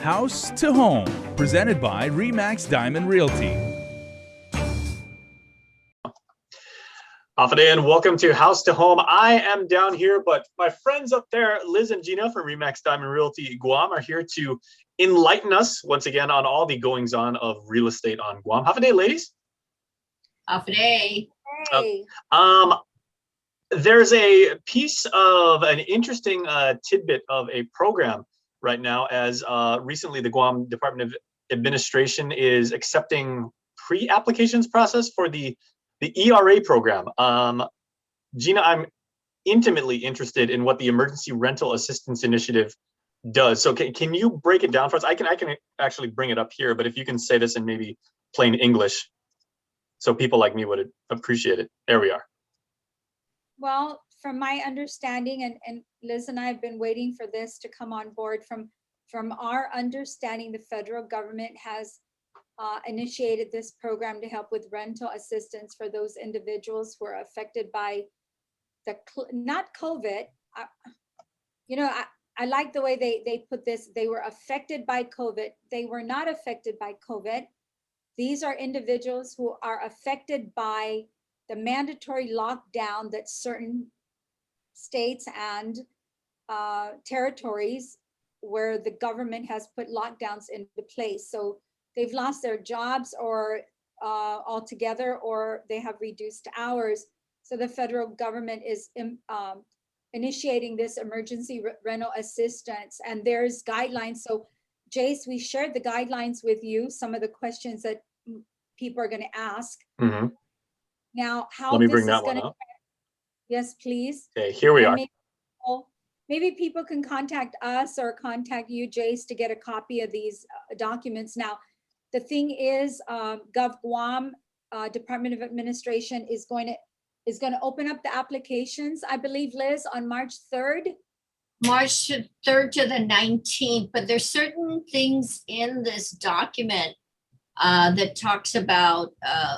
House to Home, presented by Remax Diamond Realty. Day and welcome to House to Home. I am down here, but my friends up there, Liz and Gina from Remax Diamond Realty Guam, are here to enlighten us once again on all the goings on of real estate on Guam. Have a day, ladies. Have a day. Hey. There's a piece of an interesting tidbit of a program right now, as recently the Guam Department of Administration is accepting pre-applications process for the ERA program. Gina, I'm intimately interested in what the Emergency Rental Assistance Initiative does. So can you break it down for us? I can actually bring it up here, but if you can say this in maybe plain English, so people like me would appreciate it. There we are. Well, from my understanding, and Liz and I have been waiting for this to come on board. From our understanding, the federal government has initiated this program to help with rental assistance for those individuals who are affected by not COVID. I like the way they put this. They were affected by COVID. They were not affected by COVID. These are individuals who are affected by the mandatory lockdown that certain states and territories where the government has put lockdowns into place. So they've lost their jobs or altogether, or they have reduced hours. So the federal government is initiating this emergency rental assistance, and there's guidelines. So Jace, we shared the guidelines with you, some of the questions that people are going to ask. Mm-hmm. Now, how Let me this bring is that one going to, up. yes, please. Okay, here we are. Maybe people can contact us or contact you, Jace, to get a copy of these documents. Now, the thing is, Gov Guam Department of Administration is going to open up the applications, I believe, Liz, on March 3rd. March 3rd to the 19th, but there's certain things in this document that talks about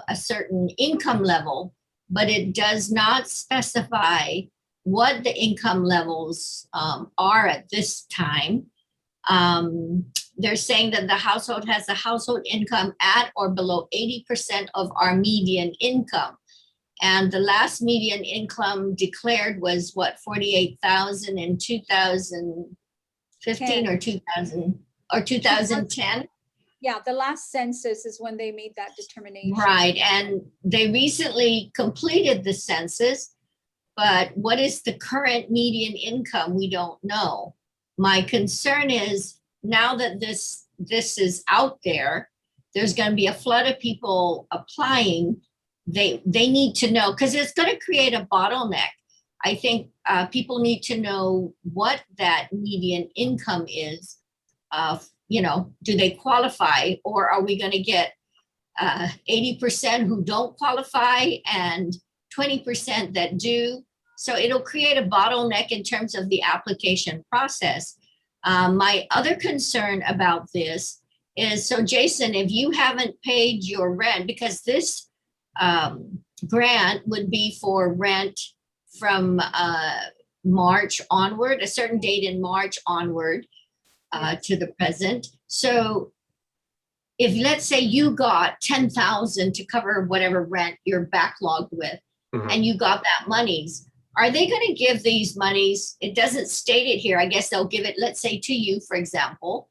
a certain income level, but it does not specify what the income levels are at this time. They're saying that the household has a household income at or below 80% of our median income. And the last median income declared was what, 48,000 in 2015 or 2010? Yeah, the last census is when they made that determination. Right, and they recently completed the census, but what is the current median income? We don't know. My concern is now that this is out there, there's going to be a flood of people applying. They need to know, because it's going to create a bottleneck. I think people need to know what that median income is. Do they qualify, or are we going to get 80% who don't qualify and 20% that do? So it'll create a bottleneck in terms of the application process. My other concern about this is, so Jason, if you haven't paid your rent, because this grant would be for rent from March onward, a certain date in March onward to the present. So if, let's say, you got 10,000 to cover whatever rent you're backlogged with, and you got that monies, are they going to give these monies? It doesn't state it here. I guess they'll give it, let's say, to you, for example,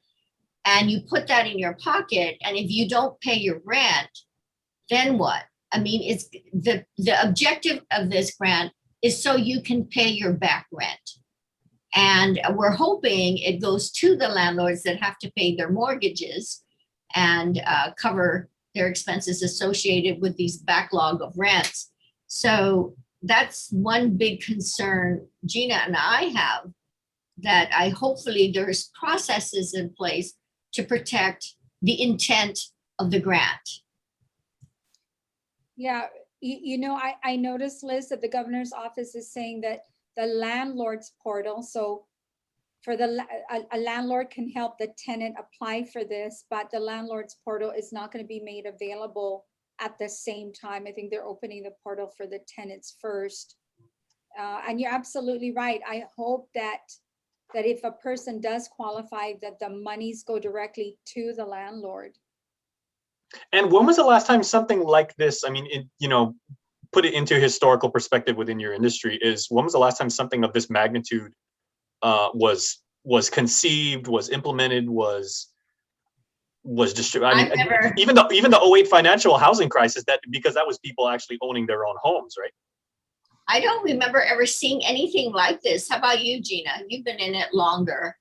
and you put that in your pocket. And if you don't pay your rent, then what? I mean, it's the objective of this grant is so you can pay your back rent. And we're hoping it goes to the landlords that have to pay their mortgages and cover their expenses associated with these backlog of rents. So that's one big concern Gina and I have, that hopefully there's processes in place to protect the intent of the grant. Yeah, I noticed, Liz, that the governor's office is saying that the landlord's portal, so for a landlord can help the tenant apply for this, but the landlord's portal is not going to be made available at the same time. I think they're opening the portal for the tenants first. And you're absolutely right. I hope that that if a person does qualify, that the monies go directly to the landlord. And when was the last time something like this, I mean, put it into historical perspective within your industry, is when was the last time something of this magnitude was conceived, was implemented, was distributed? I mean, even the '08 financial housing crisis, because that was people actually owning their own homes, right? I don't remember ever seeing anything like this. How about you, Gina? You've been in it longer.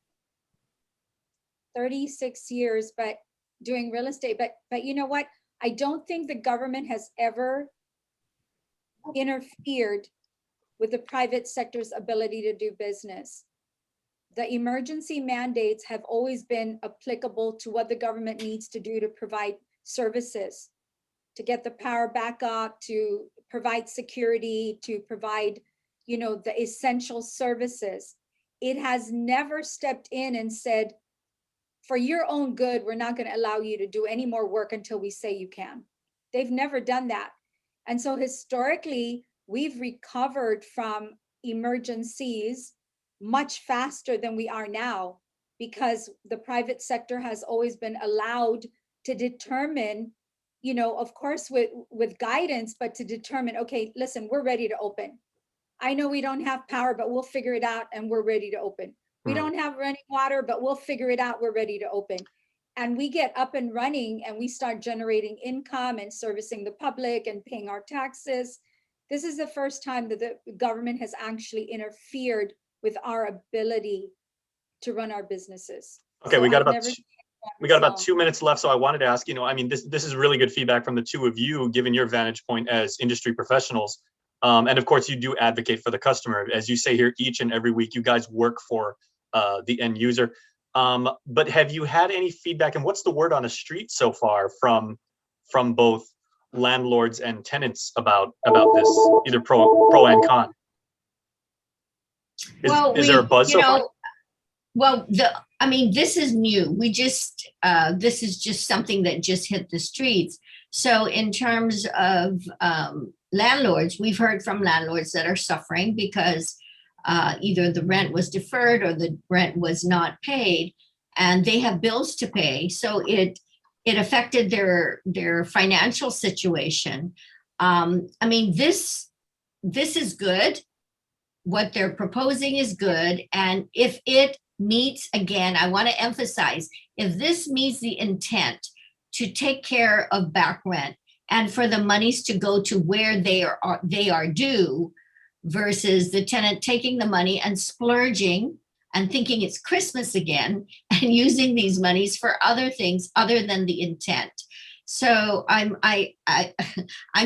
36 years, but doing real estate. But you know what? I don't think the government has ever interfered with the private sector's ability to do business. The emergency mandates have always been applicable to what the government needs to do to provide services, to get the power back up, to provide security, to provide, the essential services. It has never stepped in and said, for your own good, we're not going to allow you to do any more work until we say you can. They've never done that. And so historically, we've recovered from emergencies much faster than we are now, because the private sector has always been allowed to determine, of course, with guidance, but to determine, okay, listen, we're ready to open. I know we don't have power, but we'll figure it out and we're ready to open. We don't have running water, but we'll figure it out. We're ready to open. And we get up and running and we start generating income and servicing the public and paying our taxes. This is the first time that the government has actually interfered with our ability to run our businesses. Okay, so we got about 2 minutes left. So I wanted to ask, I mean, this is really good feedback from the two of you, given your vantage point as industry professionals. And of course, you do advocate for the customer. As you say here, each and every week, you guys work for the end user. But have you had any feedback, and what's the word on the street so far from both landlords and tenants about this, either pro and con? Is there a buzz so far? Well, this is new. This is just something that just hit the streets. So in terms of landlords, we've heard from landlords that are suffering because either the rent was deferred or the rent was not paid, and they have bills to pay. So it affected their financial situation. This is good. What they're proposing is good. And if it meets, again, I want to emphasize, if this meets the intent to take care of back rent and for the monies to go to where they are due, versus the tenant taking the money and splurging and thinking it's Christmas again and using these monies for other things other than the intent. So I'm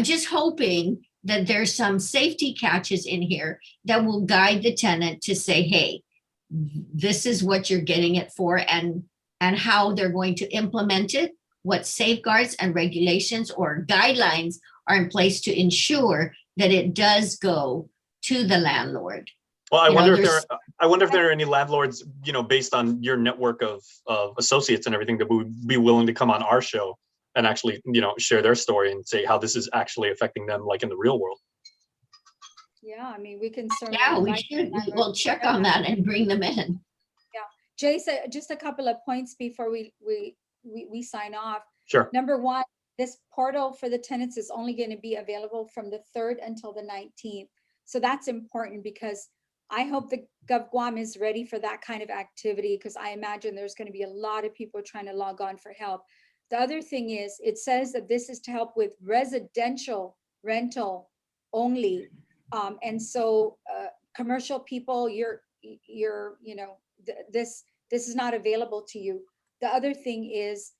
just hoping that there's some safety catches in here that will guide the tenant to say, hey, this is what you're getting it for, and how they're going to implement it, what safeguards and regulations or guidelines are in place to ensure that it does go to the landlord. Well, I wonder if there are any landlords, based on your network of associates and everything, that would be willing to come on our show and actually, share their story and say how this is actually affecting them, like in the real world. Yeah, I mean, we can certainly. Yeah, we should. We'll check on that and bring them in. Yeah, Jay said just a couple of points before we sign off. Sure. Number one, this portal for the tenants is only going to be available from the 3rd until the 19th. So that's important, because I hope the GovGuam is ready for that kind of activity, because I imagine there's going to be a lot of people trying to log on for help. The other thing is, it says that this is to help with residential rental only. And so commercial people, this is not available to you. The other thing is,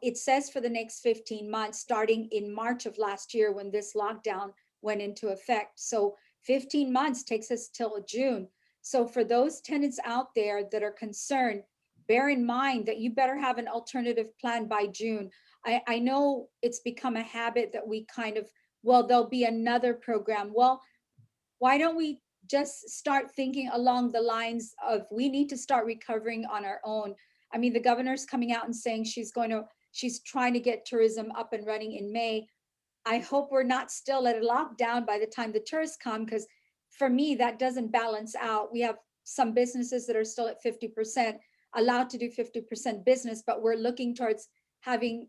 it says for the next 15 months, starting in March of last year when this lockdown went into effect. So 15 months takes us till June. So for those tenants out there that are concerned, bear in mind that you better have an alternative plan by June. I know it's become a habit that we kind of, well, there'll be another program. Well, why don't we just start thinking along the lines of, we need to start recovering on our own. I mean, the governor's coming out and saying she's trying to get tourism up and running in May. I hope we're not still at a lockdown by the time the tourists come, because for me, that doesn't balance out. We have some businesses that are still at 50%, allowed to do 50% business, but we're looking towards having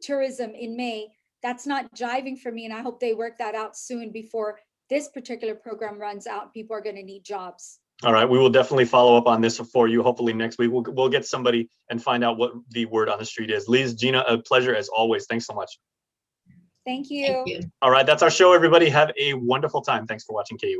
tourism in May. That's not jiving for me, and I hope they work that out soon before this particular program runs out. People are going to need jobs. All right, we will definitely follow up on this for you. Hopefully next week we'll get somebody and find out what the word on the street is. Liz, Gina, a pleasure as always. Thanks so much. Thank you. Thank you. All right, that's our show, everybody. Have a wonderful time. Thanks for watching KUN.